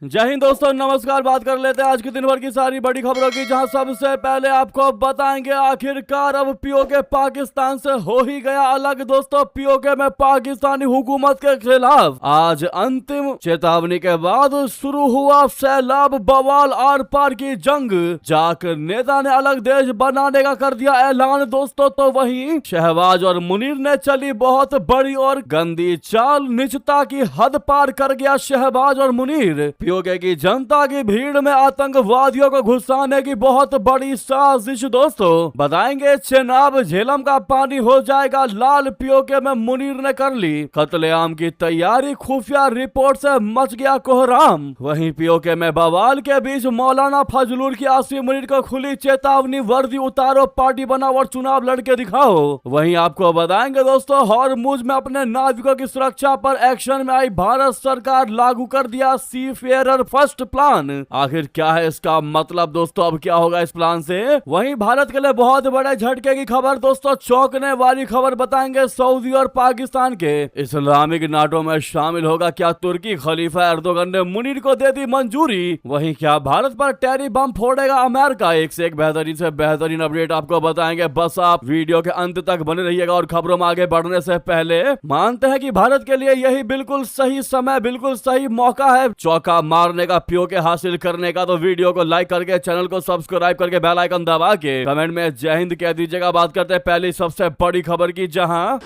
जय हिंद दोस्तों, नमस्कार। बात कर लेते हैं आज के दिन भर की सारी बड़ी खबरों की, जहां सबसे पहले आपको बताएंगे आखिरकार अब पीओके पाकिस्तान से हो ही गया अलग। दोस्तों, पीओके में पाकिस्तानी हुकूमत के खिलाफ आज अंतिम चेतावनी के बाद शुरू हुआ सैलाब बवाल, आर पार की जंग। जाकर नेता ने अलग देश बनाने का कर दिया ऐलान। दोस्तों, तो वहीं शहबाज और मुनीर ने चली बहुत बड़ी और गंदी चाल, निचता की हद पार कर गया शहबाज और मुनीर। पीओके की जनता की भीड़ में आतंकवादियों को घुसाने की बहुत बड़ी साजिश। दोस्तों, बताएंगे चेनाब झेलम का पानी हो जाएगा लाल, पीओके में मुनीर ने कर ली कत्लेआम की तैयारी, खुफिया रिपोर्ट से मच गया कोहराम। वहीं पीओके में बवाल के बीच मौलाना फजलुल की आसिम मुनीर को खुली चेतावनी, वर्दी उतारो, पार्टी बनाओ और चुनाव लड़के दिखाओ। वहीं आपको बताएंगे दोस्तों, हॉर्मुज में अपने नाविकों की सुरक्षा पर एक्शन में आई भारत सरकार, लागू कर दिया सी फेयर फर्स्ट प्लान। आखिर क्या है इसका मतलब दोस्तों, अब क्या होगा इस प्लान से? वहीं भारत के लिए बहुत बड़े झटके की खबर दोस्तों, चौंकने वाली खबर बताएंगे। सऊदी और पाकिस्तान के इस्लामिक नाटो में शामिल होगा क्या तुर्की? खलीफा एर्दोगन ने मुनीर को दे दी मंजूरी। वहीं क्या भारत पर टेरी बम फोड़ेगा अमेरिका? एक से एक बेहतरीन से बेहतरीन अपडेट आपको बताएंगे। बस आप वीडियो के अंत तक बने रहिएगा। और खबरों में आगे बढ़ने से पहले मानते हैं कि भारत के लिए यही बिल्कुल सही समय, बिल्कुल सही मौका है चौका मारने का, पीओके हासिल करने का। तो वीडियो को लाइक करके, चैनल को सब्सक्राइब करके, बेल आइकन दबा के कमेंट में जय हिंद कह दीजिएगा। बात करते हैं पहली सबसे बड़ी खबर की, जहां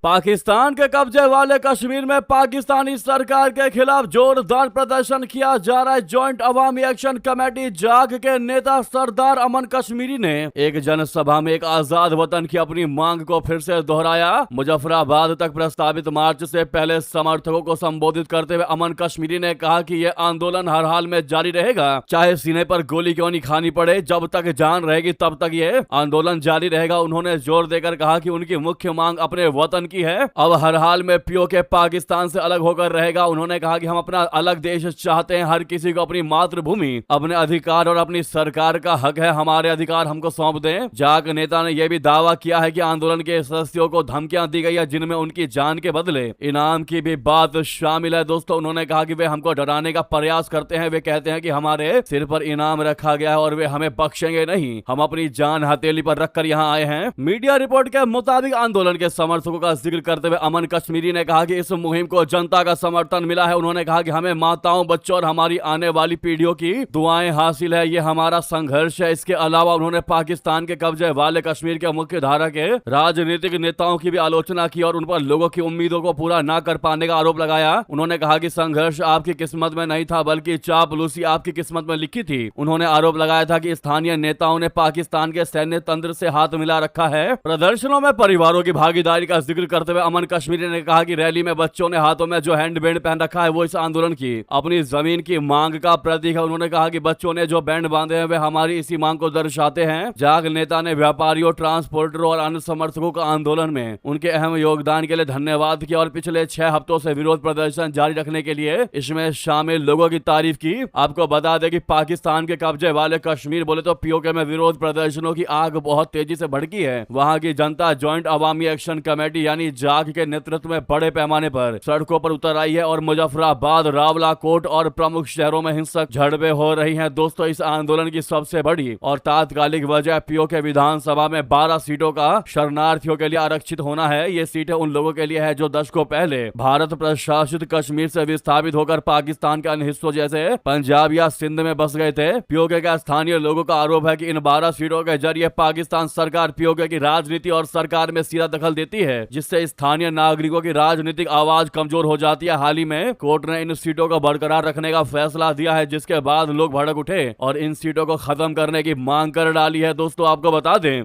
पाकिस्तान के कब्जे वाले कश्मीर में पाकिस्तानी सरकार के खिलाफ जोरदार प्रदर्शन किया जा रहा है। जॉइंट अवामी एक्शन कमेटी जाग के नेता सरदार अमन कश्मीरी ने एक जनसभा में एक आजाद वतन की अपनी मांग को फिर से दोहराया। मुजफ्फराबाद तक प्रस्तावित मार्च से पहले समर्थकों को संबोधित करते हुए अमन कश्मीरी ने कहा कि यह आंदोलन हर हाल में जारी रहेगा, चाहे सीने पर गोली क्यों नहीं खानी पड़े। जब तक जान रहेगी तब तक ये आंदोलन जारी रहेगा। उन्होंने जोर देकर कहा कि उनकी मुख्य मांग अपने वतन है, अब हर हाल में पीओके पाकिस्तान से अलग होकर रहेगा। उन्होंने कहा कि हम अपना अलग देश चाहते हैं, हर किसी को अपनी मातृभूमि, अपने अधिकार और अपनी सरकार का हक है, हमारे अधिकार हमको सौंप दें। जाग नेता ने यह भी दावा किया है कि आंदोलन के सदस्यों को धमकियां दी गई है, जिनमें उनकी जान के बदले इनाम की भी बात शामिल है। दोस्तों, उन्होंने कहा कि वे हमको डराने का प्रयास करते हैं। वे कहते हैं कि हमारे सिर पर इनाम रखा गया है और वे हमें बख्शेंगे नहीं, हम अपनी जान हथेली पर रखकर यहाँ आए हैं। मीडिया रिपोर्ट के मुताबिक आंदोलन के समर्थकों का जिक्र करते हुए अमन कश्मीरी ने कहा कि इस मुहिम को जनता का समर्थन मिला है। उन्होंने कहा कि हमें माताओं, बच्चों और हमारी आने वाली पीढ़ियों की दुआएं हासिल है, ये हमारा संघर्ष है। इसके अलावा उन्होंने पाकिस्तान के कब्जे वाले कश्मीर के मुख्य धारा के राजनीतिक नेताओं की भी आलोचना की और उन पर लोगों की उम्मीदों को पूरा न कर पाने का आरोप लगाया। उन्होंने कहा कि संघर्ष आपकी किस्मत में नहीं था, बल्कि चापलूसी आपकी किस्मत में लिखी थी। उन्होंने आरोप लगाया था कि स्थानीय नेताओं ने पाकिस्तान के सैन्य तंत्र से हाथ मिला रखा है। प्रदर्शनों में परिवारों की भागीदारी का जिक्र करते हुए अमन कश्मीरी ने कहा कि रैली में बच्चों ने हाथों में जो हैंडबैंड पहन रखा है वो इस आंदोलन की अपनी जमीन की मांग का प्रतीक है। उन्होंने कहा कि बच्चों ने जो बैंड बांधे हैं वे हमारी इसी मांग को दर्शाते हैं। जाग नेता ने व्यापारियों, ट्रांसपोर्टरों और अन्य समर्थकों का आंदोलन में उनके अहम योगदान के लिए धन्यवाद किया और पिछले 6 हफ्तों से विरोध प्रदर्शन जारी रखने के लिए इसमें शामिल लोगों की तारीफ की। आपको बता दें कि पाकिस्तान के कब्जे वाले कश्मीर बोले तो पीओके में विरोध प्रदर्शनों की आग बहुत तेजी से भड़की है। वहां की जनता ज्वाइंट अवामी एक्शन कमेटी यानी जाग के नेतृत्व में बड़े पैमाने पर सड़कों पर उतर आई है और मुजफ्फराबाद, रावलाकोट और प्रमुख शहरों में हिंसक झड़पें हो रही हैं। दोस्तों, इस आंदोलन की सबसे बड़ी और तात्कालिक वजह पीओके विधानसभा में 12 सीटों का शरणार्थियों के लिए आरक्षित होना है। ये सीटें उन लोगों के लिए है जो दशकों पहले भारत प्रशासित कश्मीर से विस्थापित होकर पाकिस्तान के अन्य हिस्सों जैसे पंजाब या सिंध में बस गए थे। पीओके का स्थानीय लोगों का आरोप है कि इन 12 सीटों के जरिए पाकिस्तान सरकार पीओके की राजनीति और सरकार में सीधा दखल देती है, जिससे स्थानीय नागरिकों की राजनीतिक आवाज कमजोर हो जाती है। हाल ही में कोर्ट ने इन सीटों को बरकरार रखने का फैसला दिया है, जिसके बाद लोग भड़क उठे और इन सीटों को खत्म करने की मांग कर डाली है। दोस्तों, आपको बता दें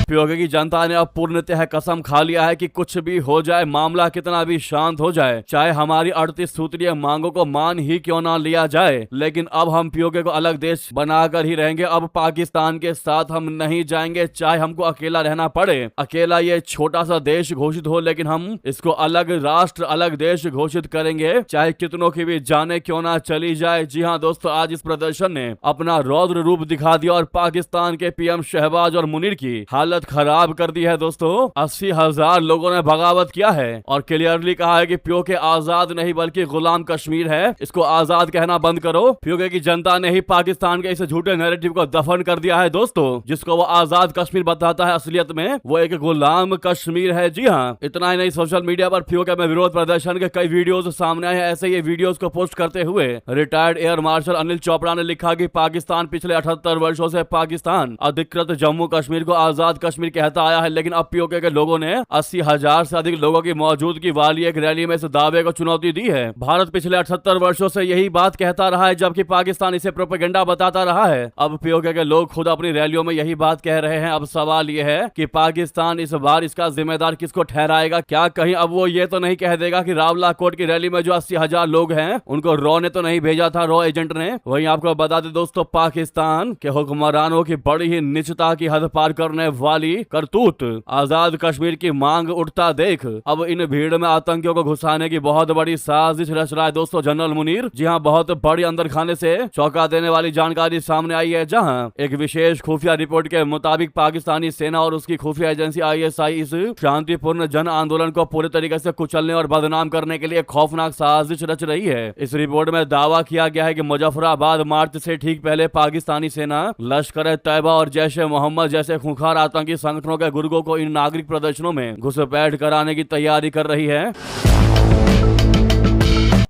पीओके की जनता ने अब पूर्णतः कसम खा लिया है कि कुछ भी हो जाए, मामला कितना भी शांत हो जाए, चाहे हमारी 38 सूत्रीय मांगों को मान ही क्यों ना लिया जाए, लेकिन अब हम पीओके को अलग देश बनाकर ही रहेंगे। अब पाकिस्तान के साथ हम नहीं जाएंगे, चाहे हमको अकेला रहना पड़े। अकेला ये छोटा सा देश घोषित हो, लेकिन हम इसको अलग राष्ट्र, अलग देश घोषित करेंगे, चाहे कितनों की भी जाने क्यों ना चली जाए। जी हाँ दोस्तों, आज इस प्रदर्शन ने अपना रौद्र रूप दिखा दिया और पाकिस्तान के पीएम शहबाज और मुनीर की हालत हालत खराब कर दी है दोस्तों। 80,000 लोगों ने बगावत किया है और क्लियरली कहा है कि पीओके आजाद नहीं बल्कि गुलाम कश्मीर है, इसको आजाद कहना बंद करो। पीओके की जनता ने ही पाकिस्तान के इस झूठे नैरेटिव को दफन कर दिया है दोस्तों। जिसको वो आजाद कश्मीर बताता है, असलियत में वो एक गुलाम कश्मीर है। जी हाँ, इतना ही नहीं, सोशल मीडिया पर पीओके में विरोध प्रदर्शन के कई वीडियोस सामने आए हैं। ऐसे ये वीडियोस को पोस्ट करते हुए retired air marshal Anil Chopra ने लिखा कि पाकिस्तान पिछले 78 वर्षों से पाकिस्तान अधिकृत जम्मू कश्मीर को आजाद कश्मीर कहता आया है, लेकिन अब पीओके के लोगों ने 80,000 से अधिक लोगों की मौजूदगी वाली एक रैली में इस दावे को चुनौती दी है। भारत पिछले 78 वर्षों से यही बात कहता रहा है, जबकि पाकिस्तान इसे प्रोपेगेंडा बताता रहा है। अब पीओके के लोग खुद अपनी रैलियों में यही बात कह रहे हैं। अब सवाल यह है कि पाकिस्तान इस बार इसका जिम्मेदार किसको ठहराएगा? क्या कहीं अब वो ये तो नहीं कह देगा कि रावला कोट की रैली में जो 80,000 लोग हैं उनको रॉ ने तो नहीं भेजा था, रॉ एजेंट ने? वहीं आपको बता दें दोस्तों, पाकिस्तान के हुक्मरानों की बड़ी ही नीचता की हद पार करने वाली करतूत आजाद कश्मीर की मांग उठता देख अब इन भीड़ में आतंकियों को घुसाने की बहुत बड़ी साजिश रच रहा है दोस्तों जनरल मुनीर। जी हाँ, बहुत बड़ी अंदर खाने से चौंका देने वाली जानकारी सामने आई है, जहां एक विशेष खुफिया रिपोर्ट के मुताबिक पाकिस्तानी सेना और उसकी खुफिया एजेंसी ISI इस शांतिपूर्ण जन आंदोलन को पूरे तरीके से कुचलने और बदनाम करने के लिए खौफनाक साजिश रच रही है। इस रिपोर्ट में दावा किया गया है कि मुजफ्फराबाद मार्च से ठीक पहले पाकिस्तानी सेना लश्कर तैयबा और जैश-ए मोहम्मद जैसे खूंखार आतंकी संगठनों के गुर्गों को इन नागरिक प्रदर्शनों में घुसपैठ कराने की तैयारी कर रही है।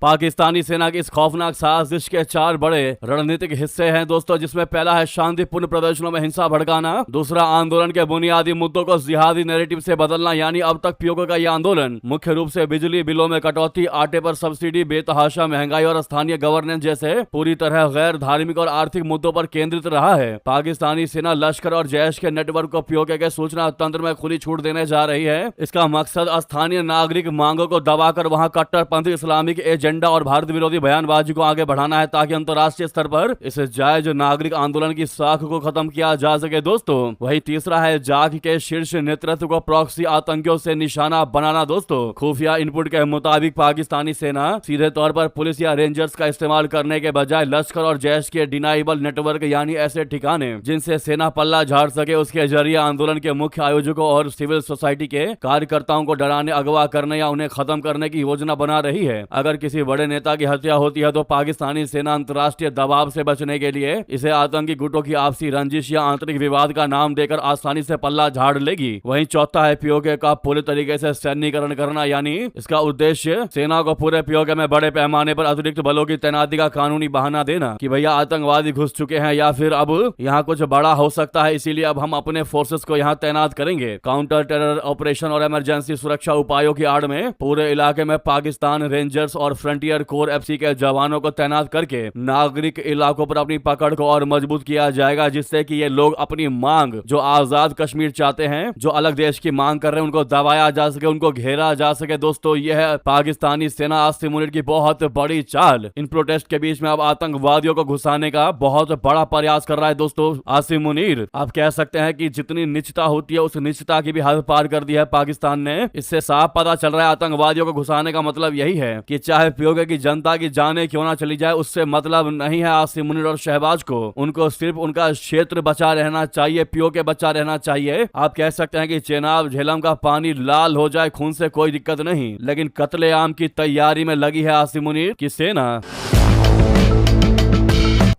पाकिस्तानी सेना की इस खौफनाक साजिश के 4 बड़े रणनीतिक हिस्से हैं दोस्तों, जिसमें पहला है शांतिपूर्ण प्रदर्शनों में हिंसा भड़काना, दूसरा आंदोलन के बुनियादी मुद्दों को जिहादी नैरेटिव से बदलना, यानी अब तक पीओके का यह आंदोलन मुख्य रूप से बिजली बिलों में कटौती, आटे पर सब्सिडी, बेतहाशा महंगाई और स्थानीय गवर्नेंस जैसे पूरी तरह गैर धार्मिक और आर्थिक मुद्दों पर केंद्रित रहा है। पाकिस्तानी सेना लश्कर और जैश के नेटवर्क को पीओके के सूचना तंत्र में खुली छूट देने जा रही है। इसका मकसद स्थानीय नागरिक मांगों को दबाकर वहां कट्टरपंथी इस्लामिक एजेंडा और भारत विरोधी बयानबाजी को आगे बढ़ाना है, ताकि अंतर्राष्ट्रीय स्तर पर इस जायज नागरिक आंदोलन की साख को खत्म किया जा सके दोस्तों। वही तीसरा है जाग के शीर्ष नेतृत्व को प्रॉक्सी आतंकियों से निशाना बनाना दोस्तों। खुफिया इनपुट के मुताबिक पाकिस्तानी सेना सीधे तौर पर पुलिस या रेंजर्स का इस्तेमाल करने के बजाय लश्कर और जैश के डिनाइबल नेटवर्क, यानी ऐसे ठिकाने जिनसे सेना पल्ला झाड़ सके, उसके जरिए आंदोलन के मुख्य आयोजकों और सिविल सोसाइटी के कार्यकर्ताओं को डराने, अगवा करने या उन्हें खत्म करने की योजना बना रही है। अगर किसी बड़े नेता की हत्या होती है तो पाकिस्तानी सेना अंतर्राष्ट्रीय दबाव से बचने के लिए इसे आतंकी गुटों की आपसी रंजिश या आंतरिक विवाद का नाम देकर आसानी से पल्ला झाड़ लेगी। वहीं चौथा है पीओके का पूरे तरीके से सैन्यीकरण करना, यानी इसका उद्देश्य सेना को पूरे पीओके में बड़े पैमाने पर अतिरिक्त बलों की तैनाती का कानूनी बहाना देना कि भैया आतंकवादी घुस चुके हैं या फिर अब यहाँ कुछ बड़ा हो सकता है, इसीलिए अब हम अपने फोर्सेस को यहाँ तैनात करेंगे। काउंटर टेरर ऑपरेशन और इमरजेंसी सुरक्षा उपायों की आड़ में पूरे इलाके में पाकिस्तान रेंजर्स और फ्रंटियर कोर FC के जवानों को तैनात करके नागरिक इलाकों पर अपनी पकड़ को और मजबूत किया जाएगा, जिससे कि ये लोग अपनी मांग, जो आजाद कश्मीर चाहते हैं, जो अलग देश की मांग कर रहे हैं, उनको दबाया जा सके, उनको घेरा जा सके। दोस्तों, यह है पाकिस्तानी सेना आसिम मुनीर की बहुत बड़ी चाल। इन प्रोटेस्ट के बीच में अब आतंकवादियों को घुसाने का बहुत बड़ा प्रयास कर रहा है दोस्तों आसिम मुनीर। आप कह सकते हैं कि जितनी निचता होती है उस निचता की भी हद पार कर दी है पाकिस्तान ने। इससे साफ पता चल रहा है आतंकवादियों को घुसाने का मतलब यही है कि चाहे पीओके की जनता की जाने क्यों ना चली जाए, उससे मतलब नहीं है आसिम मुनीर और शहबाज को। उनको सिर्फ उनका क्षेत्र बचा रहना चाहिए, पीओके बचा रहना चाहिए। आप कह सकते हैं कि चेनाब झेलम का पानी लाल हो जाए खून से कोई दिक्कत नहीं, लेकिन कत्लेआम की तैयारी में लगी है आसिम मुनीर की सेना।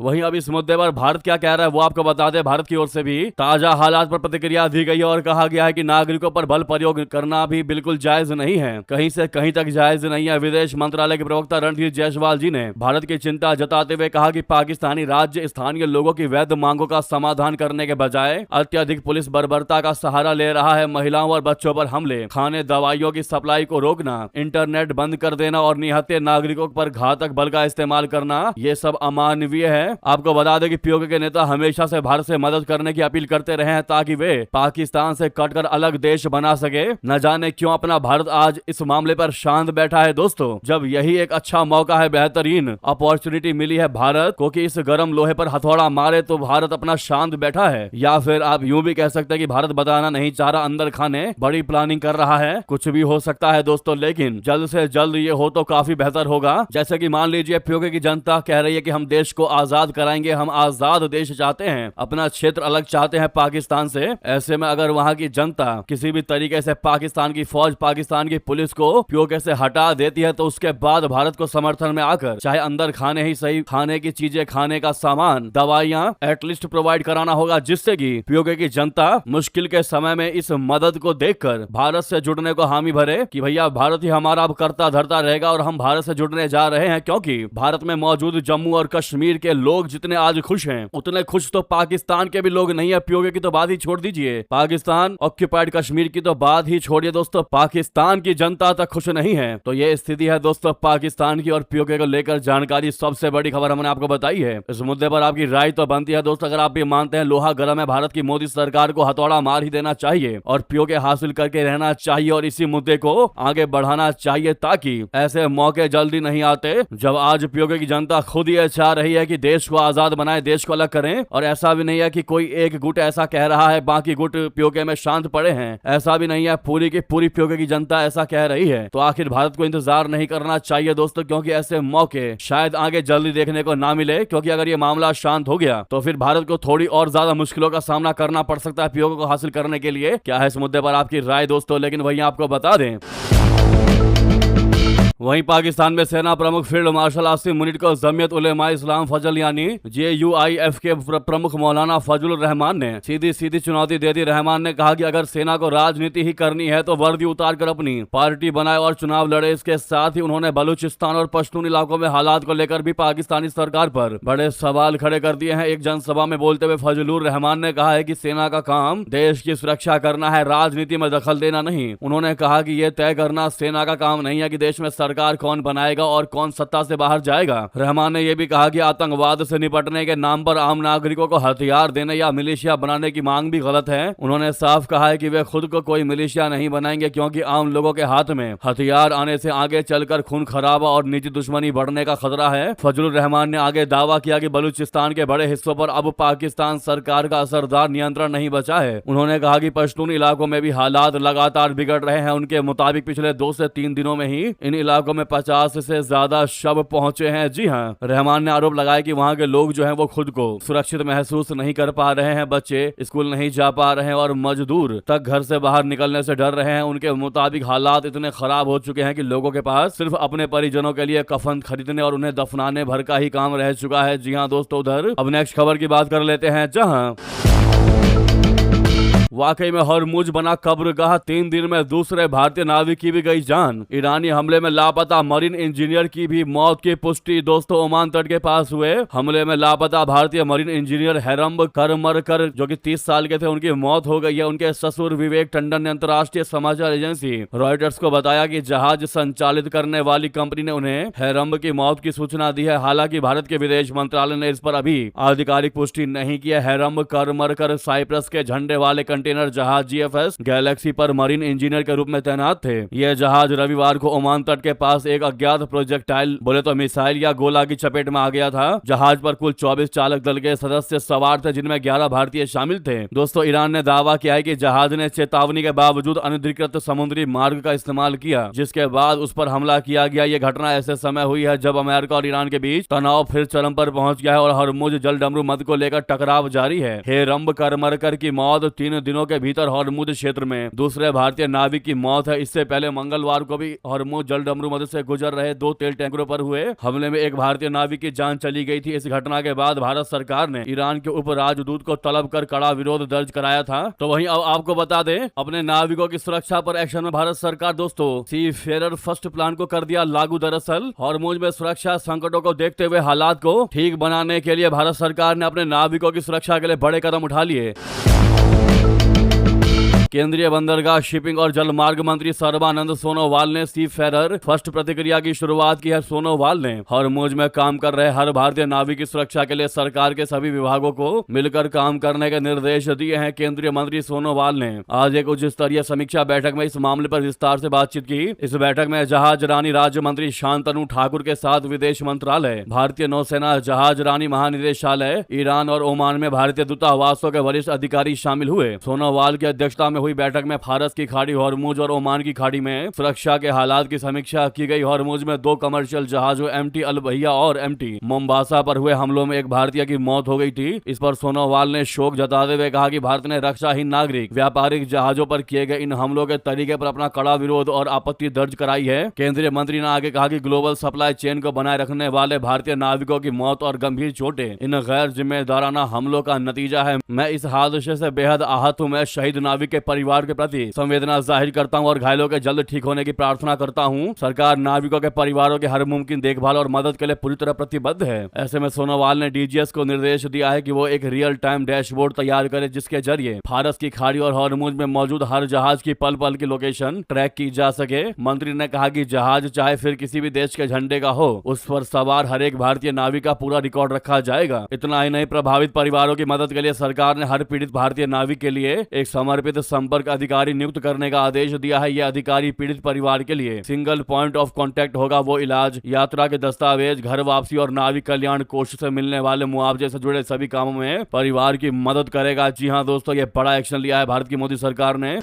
वहीं अब इस मुद्दे पर भारत क्या कह रहा है वो आपको बता दें। भारत की ओर से भी ताजा हालात पर प्रतिक्रिया दी गई है और कहा गया है कि नागरिकों पर बल प्रयोग करना भी बिल्कुल जायज नहीं है, कहीं से कहीं तक जायज नहीं है। विदेश मंत्रालय के प्रवक्ता रणधीर जायसवाल जी ने भारत की चिंता जताते हुए कहा कि पाकिस्तानी राज्य स्थानीय लोगों की वैध मांगों का समाधान करने के बजाय अत्यधिक पुलिस बर्बरता का सहारा ले रहा है। महिलाओं और बच्चों पर हमले, खाने दवाइयों की सप्लाई को रोकना, इंटरनेट बंद कर देना और निहत्थे नागरिकों पर घातक बल का इस्तेमाल करना, ये सब अमानवीय है। आपको बता दें कि पीओके के नेता हमेशा से भारत से मदद करने की अपील करते रहे हैं, ताकि वे पाकिस्तान से कटकर अलग देश बना सके। न जाने क्यों अपना भारत आज इस मामले पर शांत बैठा है दोस्तों, जब यही एक अच्छा मौका है, बेहतरीन अपॉर्चुनिटी मिली है भारत को कि इस गर्म लोहे पर हथौड़ा मारे, तो भारत अपना शांत बैठा है। या फिर आप यूं भी कह सकते हैं कि भारत बताना नहीं चाह रहा, अंदर खाने बड़ी प्लानिंग कर रहा है। कुछ भी हो सकता है दोस्तों, लेकिन जल्द से जल्द ये हो तो काफी बेहतर होगा। जैसे कि मान लीजिए पीओके की जनता कह रही है कि हम देश को आजाद आजाद कराएंगे, हम आजाद देश चाहते हैं, अपना क्षेत्र अलग चाहते हैं पाकिस्तान से। ऐसे में अगर वहां की जनता किसी भी तरीके से पाकिस्तान की फौज, पाकिस्तान की पुलिस को पीओके से हटा देती है, तो उसके बाद भारत को समर्थन में आकर चाहे अंदर खाने ही सही, खाने की चीजें, खाने का सामान, दवाइयां एटलीस्ट प्रोवाइड कराना होगा, जिससे कि पीओके की जनता मुश्किल के समय में इस मदद को देखकर भारत से जुड़ने को हामी भरे कि भैया भारत ही हमारा अब करता धरता रहेगा और हम भारत से जुड़ने जा रहे हैं। क्योंकि भारत में मौजूद जम्मू और कश्मीर के लोग जितने आज खुश हैं, उतने खुश तो पाकिस्तान के भी लोग नहीं है। पीओके की तो बात ही छोड़ दीजिए, पाकिस्तान ऑक्यूपाइड कश्मीर की तो बात ही छोड़िए दोस्तों, पाकिस्तान की जनता तक खुश नहीं है। तो ये स्थिति है दोस्तों पाकिस्तान की, और पीओके को लेकर जानकारी सबसे बड़ी खबर हमने आपको बताई है। इस मुद्दे पर आपकी राय तो बनती है दोस्तों। अगर आप भी मानते हैं लोहा गर्म है, भारत की मोदी सरकार को हथौड़ा मार ही देना चाहिए और पीओके हासिल करके रहना चाहिए और इसी मुद्दे को आगे बढ़ाना चाहिए, ताकि ऐसे मौके जल्दी नहीं आते जब आज पीओके की जनता खुद ये चाह रही है कि देश को आजाद बनाए, देश को अलग करें। और ऐसा भी नहीं है कि कोई एक गुट ऐसा कह रहा है, बाकी गुट पीओके में शांत पड़े हैं, ऐसा भी नहीं है, पूरी की पूरी पीओके की जनता ऐसा कह रही है। तो आखिर भारत को इंतजार नहीं करना चाहिए दोस्तों, क्योंकि ऐसे मौके शायद आगे जल्दी देखने को ना मिले। क्योंकि अगर ये मामला शांत हो गया तो फिर भारत को थोड़ी और ज्यादा मुश्किलों का सामना करना पड़ सकता है पीओके को हासिल करने के लिए। क्या है इस मुद्दे पर आपकी राय दोस्तों? लेकिन वही आपको बता दें, वहीं पाकिस्तान में सेना प्रमुख फील्ड मार्शल आसिम मुनीर को जमीयत उलेमा इस्लाम फजल यानी JUIF के प्रमुख मौलाना फजलुर रहमान ने सीधी चुनौती दे दी। रहमान ने कहा कि अगर सेना को राजनीति ही करनी है तो वर्दी उतार कर अपनी पार्टी बनाए और चुनाव लड़े। इसके साथ ही उन्होंने बलूचिस्तान और पश्तून इलाकों में हालात को लेकर भी पाकिस्तानी सरकार पर बड़े सवाल खड़े कर दिए हैं। एक जनसभा में बोलते हुए फजलुर रहमान ने कहा है कि सेना का काम देश की सुरक्षा करना है, राजनीति में दखल देना नहीं। उन्होंने कहा कि यह तय करना सेना का काम नहीं है कि देश में सरकार कौन बनाएगा और कौन सत्ता से बाहर जाएगा। रहमान ने यह भी कहा कि आतंकवाद से निपटने के नाम पर आम नागरिकों को हथियार देने या मिलिशिया बनाने की मांग भी गलत है। उन्होंने साफ कहा है कि वे खुद को कोई मिलिशिया नहीं बनाएंगे, क्योंकि आम लोगों के हाथ में हथियार आने से आगे चलकर खून खराबा और निजी दुश्मनी बढ़ने का खतरा है। फजलुर रहमान ने आगे दावा किया कि बलूचिस्तान के बड़े हिस्सों पर अब पाकिस्तान सरकार का असरदार नियंत्रण नहीं बचा है। उन्होंने कहा कि पश्तून इलाकों में भी हालात लगातार बिगड़ रहे हैं। उनके मुताबिक पिछले 2 से 3 दिनों में ही इन इलाकों में 50 से ज्यादा शव पहुंचे हैं। जी हां, रहमान ने आरोप लगाया कि वहां के लोग जो हैं वो खुद को सुरक्षित महसूस नहीं कर पा रहे हैं, बच्चे स्कूल नहीं जा पा रहे हैं और मजदूर तक घर से बाहर निकलने से डर रहे हैं। उनके मुताबिक हालात इतने खराब हो चुके हैं कि लोगों के पास सिर्फ अपने परिजनों के लिए कफन खरीदने और उन्हें दफनाने भर का ही काम रह चुका है। जी हां दोस्तों, उधर अब नेक्स्ट खबर की बात कर लेते हैं, जहां वाकई में हरमुज बना कब्रगाह, 3 दिन में दूसरे भारतीय नाविक की भी गई जान। ईरानी हमले में लापता मरीन इंजीनियर की भी मौत की पुष्टि। दोस्तों, ओमान तट के पास हुए हमले में लापता भारतीय मरीन इंजीनियर हैरम्ब करमरकर जो कि 30 साल के थे, उनकी मौत हो गई है। उनके ससुर विवेक टंडन ने अंतर्राष्ट्रीय समाचार एजेंसी रॉयटर्स को बताया कि जहाज संचालित करने वाली कंपनी ने उन्हें हैरम्ब की मौत की सूचना दी है। हालांकि भारत के विदेश मंत्रालय ने इस पर अभी आधिकारिक पुष्टि नहीं की है। हैरम्ब करमरकर साइप्रस के झंडे वाले कंटेनर जहाज GFS गैलेक्सी पर मरीन इंजीनियर के रूप में तैनात थे। यह जहाज रविवार को ओमान तट के पास एक अज्ञात प्रोजेक्टाइल, बोले तो मिसाइल या गोला की चपेट में आ गया था। जहाज पर कुल 24 चालक दल के सदस्य सवार थे, जिनमें 11 भारतीय शामिल थे। दोस्तों, ईरान ने दावा किया है कि जहाज ने चेतावनी के बावजूद अनधिकृत समुद्री मार्ग का इस्तेमाल किया, जिसके बाद उस पर हमला किया गया। यह घटना ऐसे समय हुई है जब अमेरिका और ईरान के बीच तनाव फिर चरम पर पहुंच गया है और हरमुज जलडमरू मद को लेकर टकराव जारी है। हैरम्ब करमरकर की मौत 3 दिनों के भीतर हरमुज क्षेत्र में दूसरे भारतीय नाविक की मौत है। इससे पहले मंगलवार को भी हरमुज जलडमरू मद से गुजर रहे 2 तेल टैंकरों पर हुए हमले में एक भारतीय नाविक की जान चली गई थी। इस घटना के बाद भारत सरकार ने ईरान के उप राजदूत को तलब कर कड़ा विरोध दर्ज कराया था। तो वहीं अब आपको बता दें, अपने नाविकों की सुरक्षा पर एक्शन में भारत सरकार दोस्तों सी फेरर फर्स्ट प्लान को कर दिया लागू। दरअसल हरमुज में सुरक्षा संकटों को देखते हुए हालात को ठीक बनाने के लिए भारत सरकार ने अपने नाविकों की सुरक्षा के लिए बड़े कदम उठा लिए। केंद्रीय बंदरगाह, शिपिंग और जलमार्ग मंत्री सर्बानंद सोनोवाल ने सी फेरर फर्स्ट प्रतिक्रिया की शुरुआत की है। सोनोवाल ने हरमुज में काम कर रहे हर भारतीय नाविक की सुरक्षा के लिए सरकार के सभी विभागों को मिलकर काम करने के निर्देश दिए हैं। केंद्रीय मंत्री सोनोवाल ने आज एक उच्च स्तरीय समीक्षा बैठक में इस मामले पर विस्तार से बातचीत की। इस बैठक में जहाज रानी राज्य मंत्री शांतनु ठाकुर के साथ विदेश मंत्रालय, भारतीय नौसेना, जहाज रानी महानिदेशालय, ईरान और ओमान में भारतीय दूतावासों के वरिष्ठ अधिकारी शामिल हुए। सोनोवाल की अध्यक्षता में हुई बैठक में फारस की खाड़ी, हॉर्मुज और ओमान की खाड़ी में सुरक्षा के हालात की समीक्षा की गई। हॉर्मुज में 2 कमर्शियल जहाजों MT अल भैया और MT मोम्बासा पर हुए हमलों में एक भारतीय की मौत हो गई थी। इस पर सोनोवाल ने शोक जताते हुए कहा कि भारत ने रक्षाहीन नागरिक व्यापारिक जहाजों पर किए गए इन हमलों के तरीके पर अपना कड़ा विरोध और आपत्ति दर्ज कराई है। केंद्रीय मंत्री ने आगे कहा कि ग्लोबल सप्लाई चेन को बनाए रखने वाले भारतीय नाविकों की मौत और गंभीर चोटें इन गैर जिम्मेदाराना हमलों का नतीजा है। मैं इस हादसे से बेहद आहत हूँ। मैं शहीद नाविक के परिवार के प्रति संवेदना जाहिर करता हूँ और घायलों के जल्द ठीक होने की प्रार्थना करता हूँ। सरकार नाविकों के परिवारों की हर मुमकिन देखभाल और मदद के लिए पूरी तरह प्रतिबद्ध है। ऐसे में सोनोवाल ने DGS को निर्देश दिया है कि वो एक रियल टाइम डैशबोर्ड तैयार करे जिसके जरिए फारस की खाड़ी और हॉर्मुज में मौजूद हर जहाज की पल पल की लोकेशन ट्रैक की जा सके। मंत्री ने कहा कि जहाज चाहे फिर किसी भी देश के झंडे का हो, उस पर सवार हर एक भारतीय नाविक का पूरा रिकॉर्ड रखा जाएगा। इतना ही नहीं, प्रभावित परिवारों की मदद के लिए सरकार ने हर पीड़ित भारतीय नाविक के लिए एक समर्पित संपर्क अधिकारी नियुक्त करने का आदेश दिया है। यह अधिकारी पीड़ित परिवार के लिए सिंगल पॉइंट ऑफ कांटेक्ट होगा। वो इलाज, यात्रा के दस्तावेज, घर वापसी और नाविक कल्याण कोष से मिलने वाले मुआवजे से जुड़े सभी कामों में परिवार की मदद करेगा। जी हाँ दोस्तों, ये बड़ा एक्शन लिया है भारत की मोदी सरकार ने।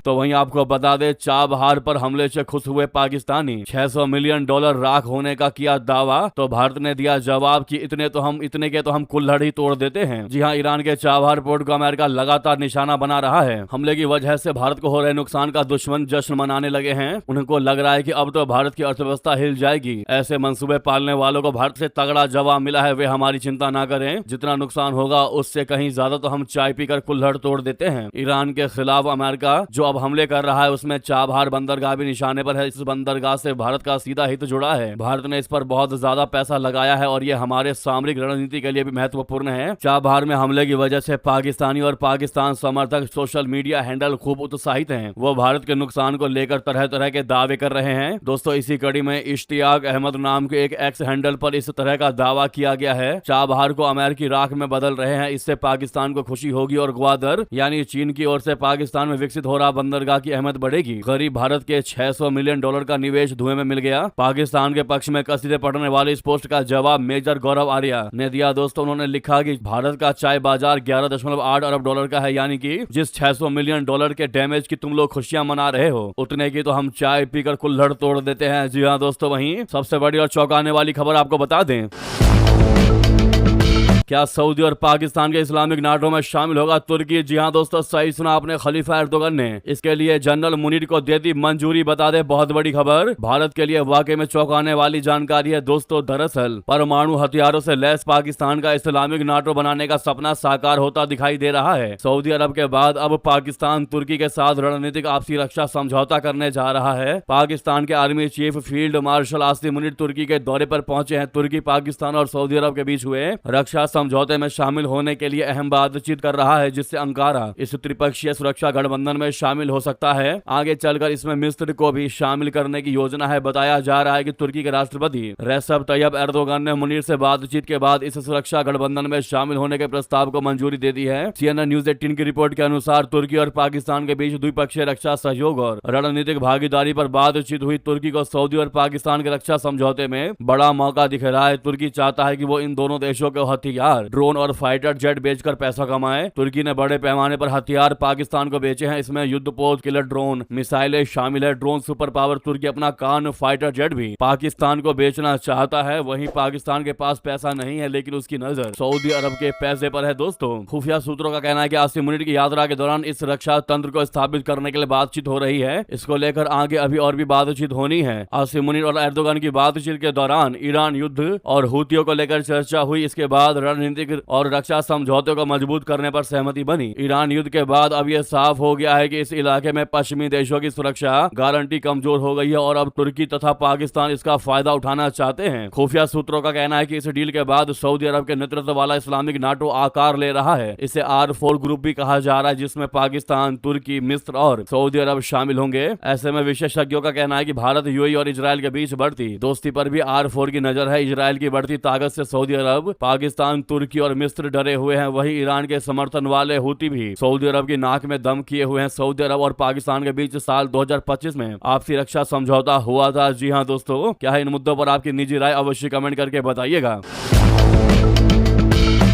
तो वहीं आपको बता दें, चाबहार पर हमले से खुश हुए पाकिस्तानी $600 मिलियन राख होने का किया दावा। तो भारत ने दिया जवाब कि इतने के तो हम कुल्हड़ ही तोड़ देते हैं। जी हां, ईरान के चाबहार पोर्ट को अमेरिका लगातार निशाना बना रहा है। हमले की वजह से भारत को हो रहे नुकसान का दुश्मन जश्न मनाने लगे हैं। उनको लग रहा है कि अब तो भारत की अर्थव्यवस्था हिल जाएगी। ऐसे मंसूबे पालने वालों को भारत से तगड़ा जवाब मिला है। वे हमारी चिंता ना करें, जितना नुकसान होगा उससे कहीं ज्यादा तो हम चाय पीकर कुल्हड़ तोड़ देते हैं। ईरान के खिलाफ अमेरिका जो अब हमले कर रहा है उसमें चाबहार बंदरगाह भी निशाने पर है। इस बंदरगाह से भारत का सीधा हित जुड़ा है। भारत ने इस पर बहुत ज्यादा पैसा लगाया है और ये हमारे सामरिक रणनीति के लिए भी महत्वपूर्ण है। चाबहार में हमले की वजह से पाकिस्तानी और पाकिस्तान समर्थक सोशल मीडिया हैंडल खूब उत्साहित हैं। वो भारत के नुकसान को लेकर तरह तरह के दावे कर रहे हैं। दोस्तों, इसी कड़ी में इश्तियाक अहमद नाम के एक एक्स हैंडल पर इस तरह का दावा किया गया है। चाबहार को अमेरिकी राख में बदल रहे हैं, इससे पाकिस्तान को खुशी होगी और ग्वादर यानी चीन की ओर से पाकिस्तान में विकसित हो रहा बंदरगाह की अहमियत बढ़ेगी। गरीब भारत के $600 मिलियन का निवेश धुएं में मिल गया। पाकिस्तान के पक्ष में कसीदे पढ़ने वाले इस पोस्ट का जवाब मेजर गौरव आर्या ने दिया। दोस्तों, उन्होंने लिखा कि भारत का चाय बाजार $11.8 अरब का है, यानी कि जिस $600 मिलियन के डैमेज की तुम लोग खुशियां मना रहे हो, उतने की तो हम चाय पीकर कुल्हड़ तोड़ देते हैं। जी हाँ दोस्तों, वहीं सबसे बड़ी और चौंकाने वाली खबर आपको बता दें, क्या सऊदी और पाकिस्तान के इस्लामिक नाटो में शामिल होगा तुर्की? जी हां दोस्तों, सही सुना आपने, खलीफा एर्दोगन ने इसके लिए जनरल मुनीर को दे दी मंजूरी। बता दे बहुत बड़ी खबर, भारत के लिए वाकई में चौंकाने वाली जानकारी है। दोस्तों, दरअसल परमाणु हथियारों से लैस पाकिस्तान का इस्लामिक नाटो बनाने का सपना साकार होता दिखाई दे रहा है। सऊदी अरब के बाद अब पाकिस्तान तुर्की के साथ रणनीतिक आपसी रक्षा समझौता करने जा रहा है। पाकिस्तान के army chief field marshal Asim Munir तुर्की के दौरे पर पहुंचे हैं। तुर्की पाकिस्तान और सऊदी अरब के बीच हुए रक्षा समझौते में शामिल होने के लिए अहम बातचीत कर रहा है, जिससे अंकारा इस त्रिपक्षीय सुरक्षा गठबंधन में शामिल हो सकता है। आगे चलकर इसमें मिस्र को भी शामिल करने की योजना है। बताया जा रहा है कि तुर्की के राष्ट्रपति रेसेप तैयब एर्दोगन ने मुनीर से बातचीत के बाद इस सुरक्षा गठबंधन में शामिल होने के प्रस्ताव को मंजूरी दे दी है। CNN न्यूज 18 की रिपोर्ट के अनुसार तुर्की और पाकिस्तान के बीच द्विपक्षीय रक्षा सहयोग और रणनीतिक भागीदारी पर बातचीत हुई। तुर्की को सऊदी और पाकिस्तान के रक्षा समझौते में बड़ा मौका दिख रहा है। तुर्की चाहता है कि वो इन दोनों देशों को हथियार, ड्रोन और फाइटर जेट बेचकर पैसा कमाए। तुर्की ने बड़े पैमाने पर हथियार पाकिस्तान को बेचे हैं। इसमें युद्धपोत, किलर ड्रोन, मिसाइलें शामिल है। ड्रोन सुपर पावर तुर्की अपना कान फाइटर जेट भी पाकिस्तान को बेचना चाहता है। वहीं पाकिस्तान के पास पैसा नहीं है, लेकिन उसकी नजर सऊदी अरब के पैसे पर है। दोस्तों, खुफिया सूत्रों का कहना है कि आसिम मुनीर की यात्रा के दौरान इस रक्षा तंत्र को स्थापित करने के लिए बातचीत हो रही है। इसको लेकर आगे अभी और भी बातचीत होनी है। आसिम मुनीर और एर्दोगन की बातचीत के दौरान ईरान युद्ध और हूतियों को लेकर चर्चा हुई। इसके बाद रणनीतिक और रक्षा समझौते को मजबूत करने पर सहमति बनी। ईरान युद्ध के बाद अब यह साफ हो गया है कि इस इलाके में पश्चिमी देशों की सुरक्षा गारंटी कमजोर हो गई है और अब तुर्की तथा पाकिस्तान इसका फायदा उठाना चाहते हैं। खुफिया सूत्रों का कहना है कि इस डील के बाद सऊदी अरब के नेतृत्व वाला इस्लामिक नाटो आकार ले रहा है। इसे R4 ग्रुप भी कहा जा रहा है, जिसमें पाकिस्तान, तुर्की, मिस्र और सऊदी अरब शामिल होंगे। ऐसे में विशेषज्ञों का कहना है कि भारत, UAE और इजराइल के बीच बढ़ती दोस्ती पर भी R4 की नजर है। इजराइल की बढ़ती ताकत से सऊदी अरब, पाकिस्तान, तुर्की और मिस्र डरे हुए हैं। वहीं ईरान के समर्थन वाले हूती भी सऊदी अरब की नाक में दम किए हुए हैं। सऊदी अरब और पाकिस्तान के बीच साल 2025 में आपसी रक्षा समझौता हुआ था। जी हां दोस्तों, क्या है इन मुद्दों पर आपकी निजी राय? अवश्य कमेंट करके बताइएगा।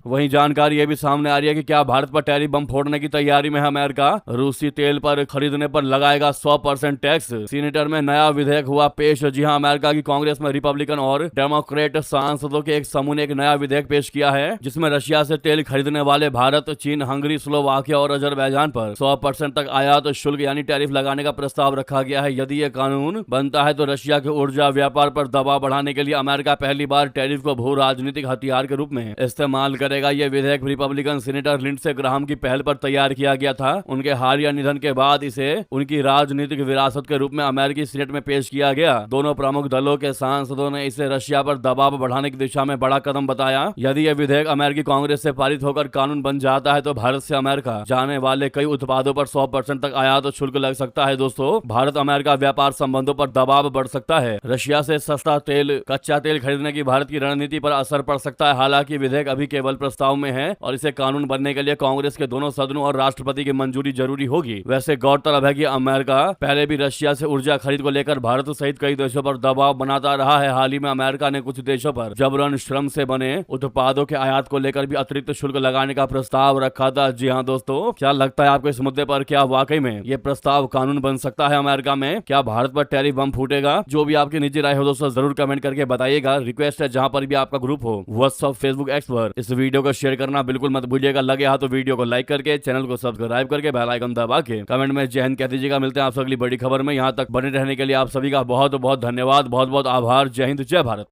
वहीं जानकारी ये भी सामने आ रही है कि क्या भारत पर टैरिफ बम फोड़ने की तैयारी में है अमेरिका। रूसी तेल पर खरीदने पर लगाएगा 100% टैक्स। सीनेटर में नया विधेयक हुआ पेश। जी हां, अमेरिका की कांग्रेस में रिपब्लिकन और डेमोक्रेट सांसदों के एक समूह ने एक नया विधेयक पेश किया है, जिसमें रशिया से तेल खरीदने वाले भारत, चीन, हंगरी, स्लोवाकिया और अजरबैजान पर 100% तक आयात शुल्क यानी टैरिफ लगाने का प्रस्ताव रखा गया है। यदि ये कानून बनता है तो रशिया के ऊर्जा व्यापार पर दबाव बढ़ाने के लिए अमेरिका पहली बार टैरिफ को भू राजनीतिक हथियार के रूप में इस्तेमाल करेगा। यह विधेयक रिपब्लिकन सीनेटर लिंडसे ग्राहम की पहल पर तैयार किया गया था। उनके हालिया निधन के बाद इसे उनकी राजनीतिक विरासत के रूप में अमेरिकी सीनेट में पेश किया गया। दोनों प्रमुख दलों के सांसदों ने इसे रशिया पर दबाव बढ़ाने की दिशा में बड़ा कदम बताया। यदि यह विधेयक अमेरिकी कांग्रेस से पारित होकर कानून बन जाता है तो भारत से अमेरिका जाने वाले कई उत्पादों पर 100% तक आयात शुल्क लग सकता है। दोस्तों, भारत अमेरिका व्यापार संबंधों पर दबाव बढ़ सकता है। रशिया से सस्ता तेल, कच्चा तेल खरीदने की भारत की रणनीति पर असर पड़ सकता है। हालांकि विधेयक अभी केवल प्रस्ताव में है और इसे कानून बनने के लिए कांग्रेस के दोनों सदनों और राष्ट्रपति की मंजूरी जरूरी होगी। वैसे गौरतलब है कि अमेरिका पहले भी रशिया से ऊर्जा खरीद को लेकर भारत सहित कई देशों पर दबाव बनाता रहा है। हाल ही में अमेरिका ने कुछ देशों पर जबरन श्रम से बने उत्पादों के आयात को लेकर भी अतिरिक्त शुल्क लगाने का प्रस्ताव रखा था। जी हाँ दोस्तों, क्या लगता है आपको इस मुद्दे पर? क्या वाकई में ये प्रस्ताव कानून बन सकता है अमेरिका में? क्या भारत पर टैरिफ बम फूटेगा? जो भी आपकी निजी राय हो दोस्तों, जरूर कमेंट करके बताइएगा। रिक्वेस्ट है, जहां पर भी आपका ग्रुप हो, व्हाट्सएप, फेसबुक, एक्स पर इस वीडियो को शेयर करना बिल्कुल मत भूलिएगा। लगे हाथ तो वीडियो को लाइक करके, चैनल को सब्सक्राइब करके, बेल आइकन दबा के कमेंट में जय हिंद कह दीजिएगा। मिलते हैं आपसे अगली बड़ी खबर में। यहाँ तक बने रहने के लिए आप सभी का बहुत बहुत धन्यवाद, बहुत बहुत आभार। जय हिंद, जय भारत।